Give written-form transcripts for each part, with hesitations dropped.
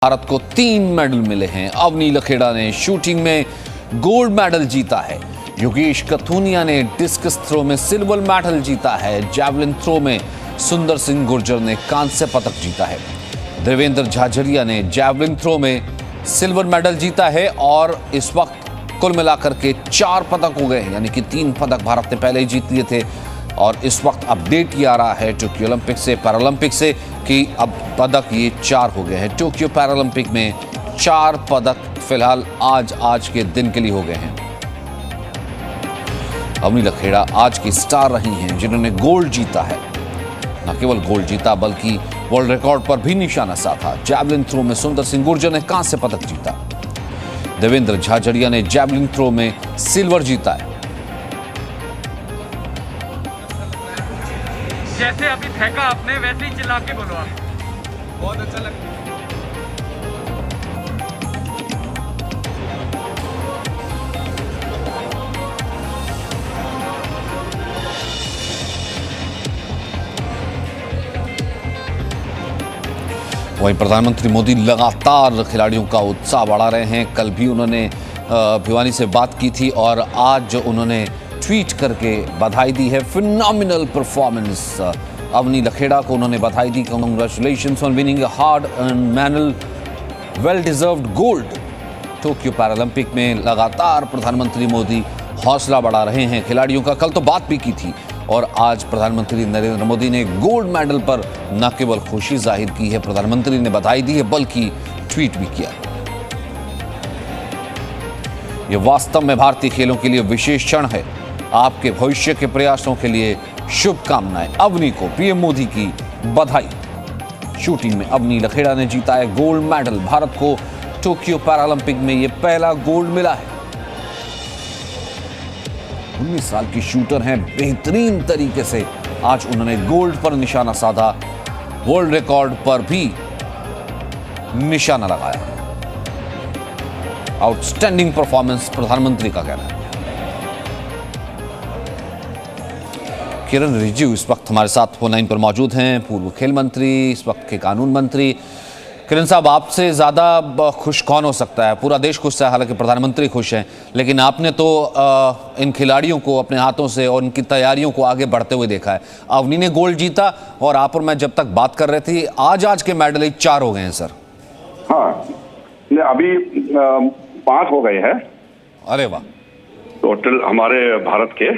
भारत को 3 मेडल मिले हैं। अवनी लखेड़ा ने शूटिंग में गोल्ड मेडल जीता है। योगेश कथुनिया ने डिस्कस थ्रो में सिल्वर मेडल जीता है। जैवलिन थ्रो में सुंदर सिंह गुर्जर ने कांस्य पदक जीता है। देवेंद्र झाझड़िया ने जैवलिन थ्रो में सिल्वर मेडल जीता है और इस वक्त कुल मिलाकर के 4 पदक हो गए हैं, यानी कि 3 पदक भारत ने पहले ही जीत लिए थे और इस वक्त अपडेट ये आ रहा है टोक्यो ओलंपिक से, पैरालंपिक से कि अब पदक ये 4 हो गए हैं। टोक्यो पैरालंपिक में 4 पदक फिलहाल आज के दिन के लिए हो गए हैं। अवनी लखेड़ा आज की स्टार रही हैं जिन्होंने गोल्ड जीता है। न केवल गोल्ड जीता बल्कि वर्ल्ड रिकॉर्ड पर भी निशाना साधा। जैवलिन थ्रो में सुंदर सिंह गुर्जर ने कांस्य पदक जीता। देवेंद्र झाझड़िया ने जैवलिन थ्रो में सिल्वर जीता है। जैसे अभी फेंका आपने वैसे ही चिल्ला के बोलो आप। बहुत अच्छा लगा। वहीं प्रधानमंत्री मोदी लगातार खिलाड़ियों का उत्साह बढ़ा रहे हैं। कल भी उन्होंने भिवानी से बात की थी और आज उन्होंने ट्वीट करके बधाई दी है। Phenomenal performance. अवनी लखेड़ा को उन्होंने बधाई दी। Congratulations on winning a hard earned medal, well deserved gold. Tokyo Paralympic में लगातार प्रधानमंत्री मोदी हौसला बढ़ा रहे हैं खिलाड़ियों का। कल तो बात भी की थी और आज प्रधानमंत्री नरेंद्र मोदी ने गोल्ड मेडल पर न केवल खुशी जाहिर की है, प्रधानमंत्री ने बधाई दी है बल्कि ट्वीट भी किया। यह वास्तव में भारतीय खेलों के लिए विशेष क्षण है। आपके भविष्य के प्रयासों के लिए शुभकामनाएं। अवनी को पीएम मोदी की बधाई। शूटिंग में अवनी लखेड़ा ने जीता है गोल्ड मेडल। भारत को टोक्यो पैरालंपिक में यह पहला गोल्ड मिला है। 19 साल की शूटर हैं। बेहतरीन तरीके से आज उन्होंने गोल्ड पर निशाना साधा। वर्ल्ड रिकॉर्ड पर भी निशाना लगाया। आउटस्टैंडिंग परफॉर्मेंस, प्रधानमंत्री का कहना है। किरण रिजिजू इस वक्त हमारे साथ फोन लाइन पर मौजूद हैं, पूर्व खेल मंत्री, इस वक्त के कानून मंत्री। किरण साहब, आपसे ज़्यादा खुश कौन हो सकता है? पूरा देश खुश है, हालांकि प्रधानमंत्री खुश हैं, लेकिन आपने तो इन खिलाड़ियों को अपने हाथों से और उनकी तैयारियों को आगे बढ़ते हुए देखा है। अवनी ने गोल्ड जीता और आप और मैं जब तक बात कर रहे थे आज के मेडल 4 हो गए हैं सर। हाँ, अभी 5 हो गए हैं। अरे वाह। टोटल हमारे भारत के।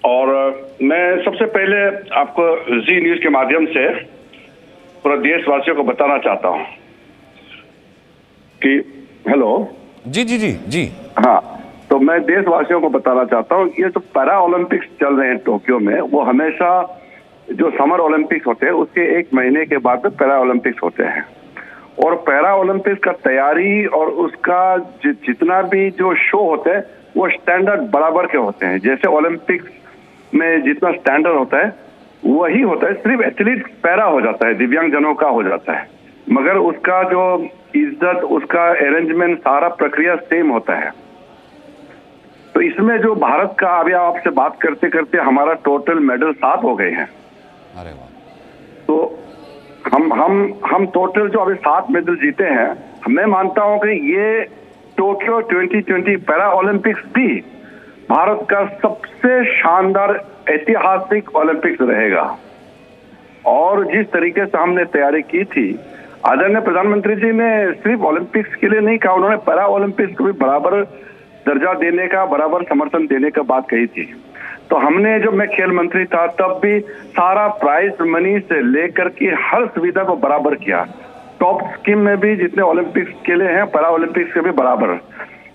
और मैं सबसे पहले आपको जी न्यूज के माध्यम से पूरा देशवासियों को बताना चाहता हूं कि हेलो जी जी जी जी हाँ, तो मैं देशवासियों को बताना चाहता हूं ये तो पैरा ओलंपिक्स चल रहे हैं टोक्यो में, वो हमेशा जो समर ओलंपिक्स होते हैं उसके 1 महीने के बाद में पैरा ओलंपिक्स होते हैं। और पैरा ओलंपिक्स का तैयारी और उसका जितना भी जो शो होते हैं वो स्टैंडर्ड बराबर के होते हैं। जैसे ओलंपिक्स में जितना स्टैंडर्ड होता है वही होता है, सिर्फ एथलीट पैरा हो जाता है, दिव्यांग जनों का हो जाता है, मगर उसका जो इज्जत, उसका अरेंजमेंट, सारा प्रक्रिया सेम होता है। तो इसमें जो भारत का, अभी आपसे बात करते करते हमारा टोटल मेडल 7 हो गए हैं। अरे वाह। तो हम टोटल जो अभी 7 मेडल जीते हैं, मैं मानता हूं कि ये टोक्यो 2020 पैरा ओलंपिक्स भी भारत का सबसे शानदार ऐतिहासिक ओलंपिक्स रहेगा। और जिस तरीके से हमने तैयारी की थी, आदरणीय प्रधानमंत्री जी ने सिर्फ ओलंपिक्स के लिए नहीं कहा, उन्होंने पैरा ओलंपिक्स को भी बराबर दर्जा देने का, बराबर समर्थन देने का बात कही थी। तो हमने, जब मैं खेल मंत्री था तब भी सारा प्राइज मनी से लेकर के हर सुविधा को बराबर किया। टॉप स्कीम में भी जितने ओलंपिक्स के लिए हैं, पैरा ओलंपिक्स के भी बराबर,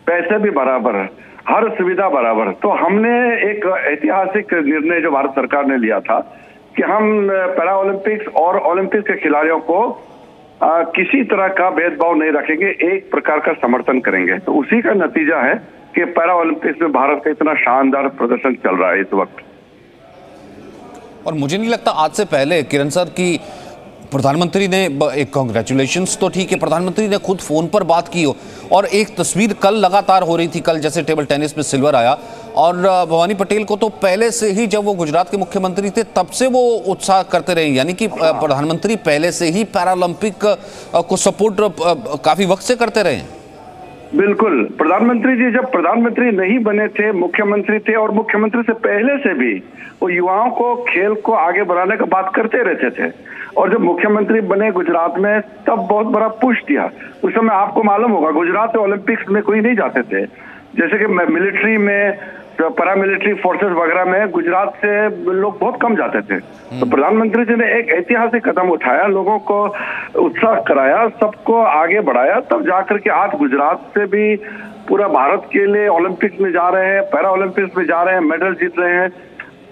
पैसे भी बराबर, हर सुविधा बराबर। तो हमने एक ऐतिहासिक निर्णय जो भारत सरकार ने लिया था कि हम पैरा ओलंपिक्स और ओलंपिक्स के खिलाड़ियों को किसी तरह का भेदभाव नहीं रखेंगे, एक प्रकार का समर्थन करेंगे। तो उसी का नतीजा है कि पैरा ओलंपिक्स में भारत का इतना शानदार प्रदर्शन चल रहा है इस वक्त। और मुझे नहीं लगता आज से पहले किरण सर की प्रधानमंत्री ने एक कांग्रेचुलेशंस तो ठीक है, प्रधानमंत्री ने खुद फोन पर बात की हो और एक तस्वीर कल लगातार हो रही थी। कल जैसे टेबल टेनिस में सिल्वर आया और भवानी पटेल को तो पहले से ही, जब वो गुजरात के मुख्यमंत्री थे तब से वो उत्साह करते रहे, यानी कि प्रधानमंत्री पहले से ही पैरालंपिक को सपोर्ट काफी वक्त से करते रहे। बिल्कुल, प्रधानमंत्री जी जब प्रधानमंत्री नहीं बने थे, मुख्यमंत्री थे, और मुख्यमंत्री से पहले से भी वो युवाओं को खेल को आगे बढ़ाने का बात करते रहते थे। और जब मुख्यमंत्री बने गुजरात में तब बहुत बड़ा पुश दिया। उस समय आपको मालूम होगा गुजरात में ओलंपिक्स में कोई नहीं जाते थे, जैसे कि मिलिट्री में, पैरामिलिट्री फोर्सेस वगैरह में गुजरात से लोग बहुत कम जाते थे। तो प्रधानमंत्री जी ने एक ऐतिहासिक कदम उठाया, लोगों को उत्साह कराया, सबको आगे बढ़ाया, तब जाकर के आज गुजरात से भी पूरा भारत के लिए ओलंपिक्स में जा रहे हैं, पैरा ओलंपिक्स में जा रहे हैं, मेडल जीत रहे हैं।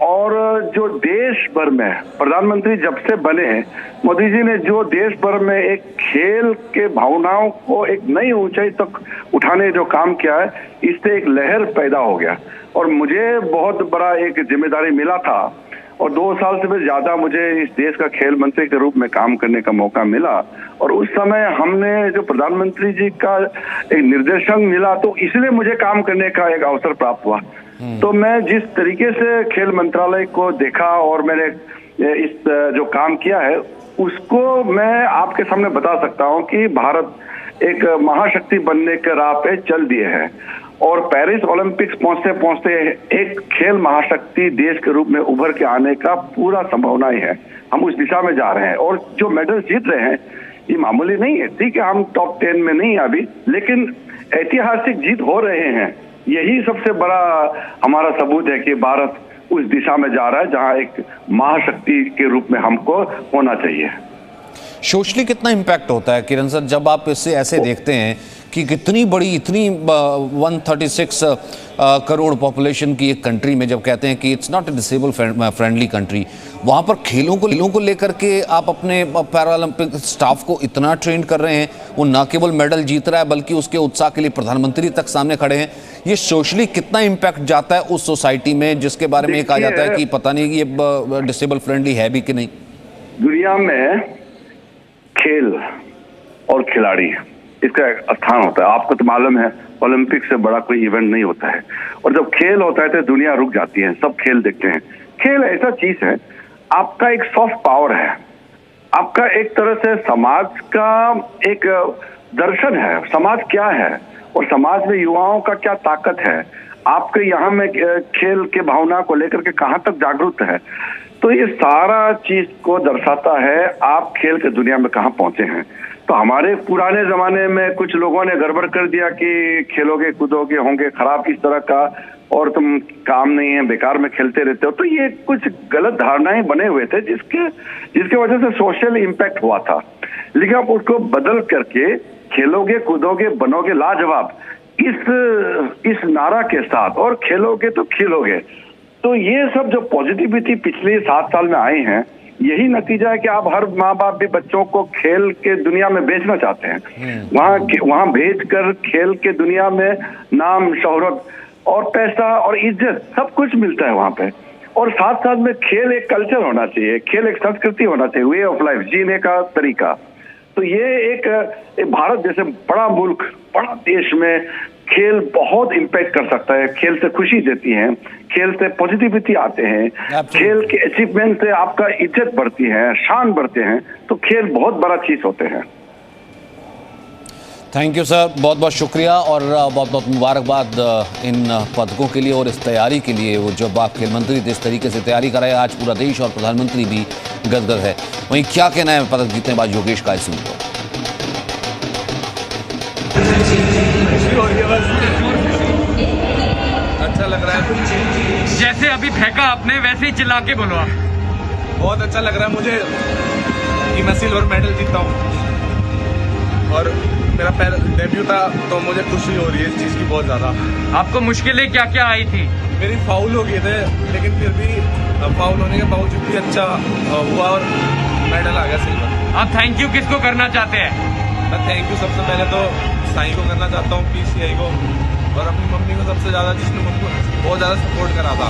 और जो देश भर में प्रधानमंत्री जब से बने हैं, मोदी जी ने जो देश भर में एक खेल के भावनाओं को एक नई ऊंचाई तक उठाने जो काम किया है, इससे एक लहर पैदा हो गया। और मुझे बहुत बड़ा एक जिम्मेदारी मिला था, और 2 साल से भी ज्यादा मुझे इस देश का खेल मंत्री के रूप में काम करने का मौका मिला। और उस समय हमने जो प्रधानमंत्री जी का एक निर्देशन मिला, तो इसलिए मुझे काम करने का एक अवसर प्राप्त हुआ। तो मैं जिस तरीके से खेल मंत्रालय को देखा और मैंने इस जो काम किया है, उसको मैं आपके सामने बता सकता हूं कि भारत एक महाशक्ति बनने के राह पे चल दिए हैं। और पेरिस ओलंपिक्स पहुंचते पहुंचते एक खेल महाशक्ति देश के रूप में उभर के आने का पूरा संभावना है। हम उस दिशा में जा रहे हैं, और जो मेडल जीत रहे हैं ये मामूली नहीं है। ठीक है, हम टॉप 10 में नहीं अभी, लेकिन ऐतिहासिक जीत हो रहे हैं। यही सबसे बड़ा हमारा सबूत है कि भारत उस दिशा में जा रहा है जहां एक महाशक्ति के रूप में हमको होना चाहिए। सोशली कितना इम्पैक्ट होता है किरण सर, जब आप इससे ऐसे देखते हैं कि कितनी बड़ी, इतनी 136 करोड़ पॉपुलेशन की एक कंट्री में, जब कहते हैं कि it's not a disable friendly country, वहाँ पर खेलों को लेकर के आप अपने पैरालंपिक स्टाफ को इतना ट्रेन कर रहे हैं, वो न केवल मेडल जीत रहा है बल्कि उसके उत्साह के लिए प्रधानमंत्री तक सामने खड़े हैं। ये सोशली कितना इम्पैक्ट जाता है उस सोसाइटी में जिसके बारे में कहा जाता है कि पता नहीं ये डिसेबल फ्रेंडली है भी कि नहीं? दुनिया में खेल और खिलाड़ी, इसका एक स्थान होता है। आपको तो मालूम है ओलंपिक से बड़ा कोई इवेंट नहीं होता है, और जब खेल होता है तो दुनिया रुक जाती है, सब खेल देखते हैं। खेल ऐसा चीज है, आपका एक सॉफ्ट पावर है, आपका एक तरह से समाज का एक दर्शन है, समाज क्या है और समाज में युवाओं का क्या ताकत है, आपके यहाँ में खेल के भावना को लेकर के कहाँ तक जागरूक है। तो ये सारा चीज को दर्शाता है आप खेल के दुनिया में कहाँ पहुंचे हैं। तो हमारे पुराने जमाने में कुछ लोगों ने गड़बड़ कर दिया कि खेलोगे कूदोगे होंगे खराब इस तरह का, और तुम काम नहीं है, बेकार में खेलते रहते हो। तो ये कुछ गलत धारणाएं बने हुए थे जिसके वजह से सोशल इम्पैक्ट हुआ था। लेकिन आप उसको बदल करके खेलोगे कूदोगे बनोगे लाजवाब इस नारा के साथ, और खेलोगे तो खिलोगे, तो ये सब जो पॉजिटिविटी पिछले 7 साल में आए हैं, यही नतीजा है कि आप हर माँ बाप भी बच्चों को खेल के दुनिया में भेजना चाहते हैं। वहाँ भेज कर खेल के दुनिया में नाम, शोहरत और पैसा और इज्जत सब कुछ मिलता है वहाँ पे। और साथ साथ में खेल एक कल्चर होना चाहिए, खेल एक संस्कृति होना चाहिए, वे ऑफ लाइफ, जीने का तरीका। तो ये एक भारत जैसे बड़ा मुल्क, बड़ा देश में खेल बहुत इम्पैक्ट कर सकता है। खेल से खुशी देती है, खेल से पॉजिटिविटी आते हैं, खेल के अचीवमेंट से आपका इज्जत बढ़ती है, शान बढ़ते हैं। तो खेल बहुत बड़ा चीज होते हैं। थैंक यू सर, बहुत बहुत शुक्रिया और बहुत बहुत मुबारकबाद इन पदकों के लिए और इस तैयारी के लिए। वो जब आप खेल मंत्री थे, इस तरीके से तैयारी कराए, आज पूरा देश और प्रधानमंत्री भी गदगद है। वहीं क्या कहना है पदक जीतने बाद योगेश का, सुनते हैं। अच्छा लग रहा है, जैसे अभी फेंका आपने वैसे ही चिल्ला के बोलो आप। बहुत अच्छा लग रहा है मुझे कि मैं सिल्वर मेडल जीता हूँ, और मेरा पहला डेब्यू था, तो मुझे खुशी हो रही है इस चीज़ की बहुत ज़्यादा। आपको मुश्किलें क्या क्या आई थी? मेरी फाउल हो गए थे, लेकिन फिर भी फाउल होने के बावजूद भी अच्छा हुआ और मेडल आ गया सिल्वर। आप थैंक यू किसको करना चाहते हैं? मैं थैंक यू सबसे पहले तो साईं को करना चाहता हूँ, PCI को, और अपनी मम्मी को सबसे ज़्यादा, जिसने मुझको बहुत ज़्यादा सपोर्ट करा था।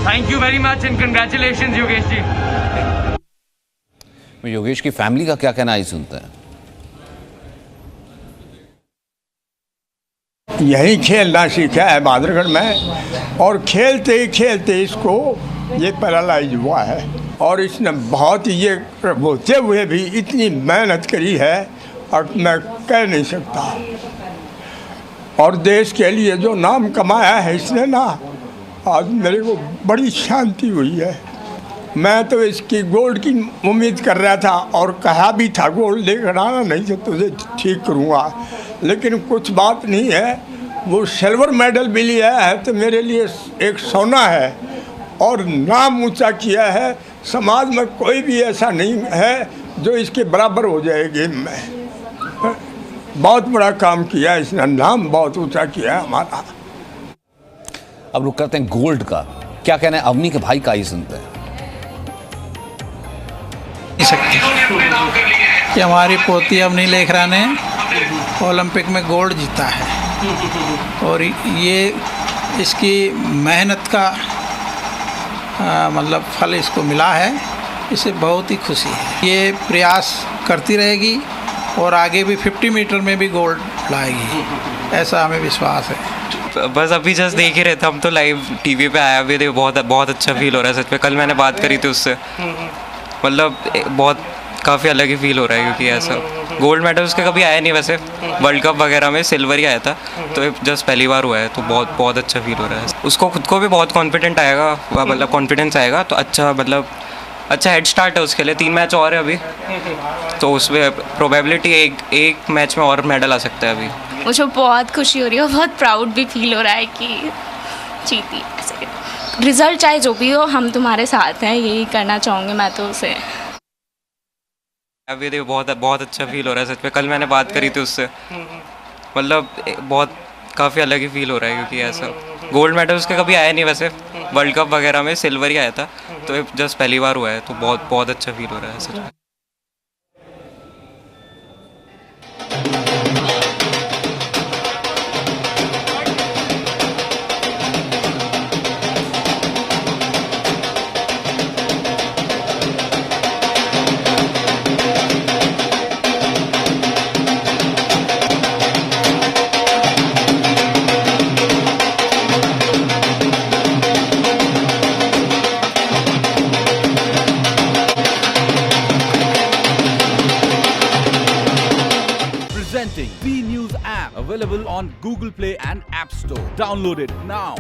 Thank you very much and congratulation Yogesh ji. Yogesh की फैमिली का क्या कहना है, सुनते हैं। यहीं खेलना सीखा है बहादुरगढ़ में, और खेलते ही खेलते इसको ये पैरालाइज हुआ है। और इसने बहुत ये होते हुए भी इतनी मेहनत करी है और मैं कह नहीं सकता। और देश के लिए जो नाम कमाया है इसने ना, आज मेरे को बड़ी शांति हुई है। मैं तो इसकी गोल्ड की उम्मीद कर रहा था और कहा भी था गोल्ड लेकर आना, नहीं तो तुझे ठीक करूँगा, लेकिन कुछ बात नहीं है। वो सिल्वर मेडल भी लिया है तो मेरे लिए एक सोना है और नाम ऊंचा किया है। समाज में कोई भी ऐसा नहीं है जो इसके बराबर हो जाए गेम में। बहुत बड़ा काम किया है इसने, नाम बहुत ऊंचा किया है हमारा। अब रुक करते हैं गोल्ड का। क्या कहना है अवनी के भाई का, ही सुनते हैं। कि हमारी पोती अवनी लेखरा ने ओलंपिक में गोल्ड जीता है और ये इसकी मेहनत का मतलब फल इसको मिला है। इसे बहुत ही खुशी है। ये प्रयास करती रहेगी और आगे भी 50 मीटर में भी गोल्ड लाएगी, ऐसा हमें विश्वास है। बस अभी जस्ट देख ही रहे थे हम तो, लाइव टीवी पे आया भी थे। बहुत अच्छा फील हो रहा है सच में। कल मैंने बात करी थी उससे, मतलब बहुत काफ़ी अलग ही फील हो रहा है, क्योंकि ऐसा गोल्ड मेडल उसके कभी आया नहीं वैसे। वर्ल्ड कप वगैरह में सिल्वर ही आया था, तो जस्ट पहली बार हुआ है, तो बहुत अच्छा फील हो रहा है। उसको खुद को भी बहुत कॉन्फिडेंट आएगा, मतलब कॉन्फिडेंस आएगा, तो अच्छा हेड स्टार्ट है उसके लिए। 3 मैच और है अभी, तो उसमें प्रोबेबिलिटी एक मैच में और मेडल आ सकता है अभी। मुझे बहुत खुशी हो रही है, बहुत प्राउड भी फील हो रहा है कि जीती। रिजल्ट चाहे जो भी हो, हम तुम्हारे साथ हैं, यही करना चाहूँगी मैं तो उसे। अभी देखो बहुत अच्छा फील हो रहा है सच में। कल मैंने बात करी थी उससे, मतलब काफ़ी अलग ही फील हो रहा है, क्योंकि ऐसा गोल्ड मेडल उसके कभी आया नहीं वैसे। वर्ल्ड कप वगैरह में सिल्वर ही आया था, तो जस्ट पहली बार हुआ है, तो बहुत अच्छा फील हो रहा है सच में। Presenting B News app, available on Google Play and App Store. Download it now.